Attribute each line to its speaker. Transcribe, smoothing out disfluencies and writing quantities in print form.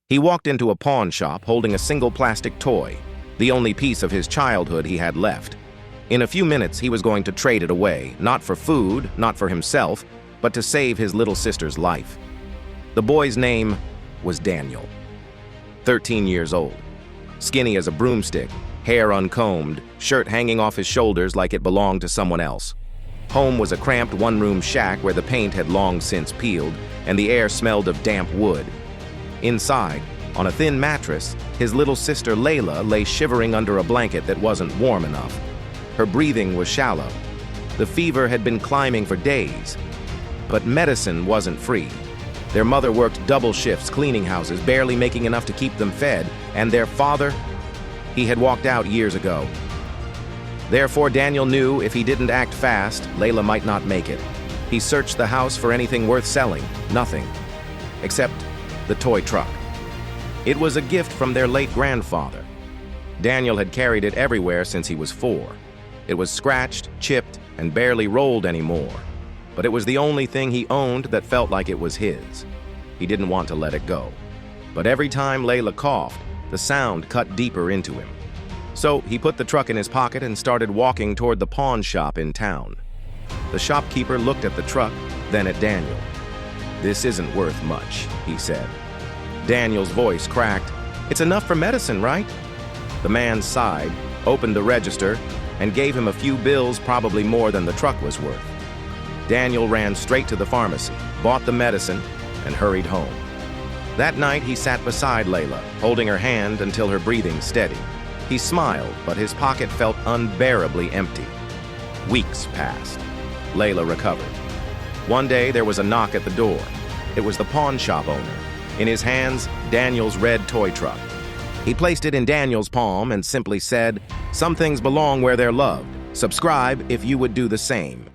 Speaker 1: He walked into a pawn shop holding a single plastic toy, the only piece of his childhood he had left. In a few minutes, he was going to trade it away, not for food, not for himself, but to save his little sister's life. The boy's name was Daniel. 13 years old. Skinny as a broomstick, hair uncombed, shirt hanging off his shoulders like it belonged to someone else. Home was a cramped one-room shack where the paint had long since peeled, and the air smelled of damp wood. Inside, on a thin mattress, his little sister Layla lay shivering under a blanket that wasn't warm enough. Her breathing was shallow. The fever had been climbing for days. But medicine wasn't free. Their mother worked double shifts cleaning houses, barely making enough to keep them fed, and their father, he had walked out years ago. Therefore, Daniel knew if he didn't act fast, Layla might not make it. He searched the house for anything worth selling, nothing, except the toy truck. It was a gift from their late grandfather. Daniel had carried it everywhere since he was 4. It was scratched, chipped, and barely rolled anymore. But it was the only thing he owned that felt like it was his. He didn't want to let it go. But every time Layla coughed, the sound cut deeper into him. So he put the truck in his pocket and started walking toward the pawn shop in town. The shopkeeper looked at the truck, then at Daniel. "This isn't worth much," he said. Daniel's voice cracked. "It's enough for medicine, right?" The man sighed, opened the register, and gave him a few bills, probably more than the truck was worth. Daniel ran straight to the pharmacy, bought the medicine, and hurried home. That night, he sat beside Layla, holding her hand until her breathing steadied. He smiled, but his pocket felt unbearably empty. Weeks passed. Layla recovered. One day, there was a knock at the door. It was the pawn shop owner. In his hands, Daniel's red toy truck. He placed it in Daniel's palm and simply said, "Some things belong where they're loved. Subscribe if you would do the same."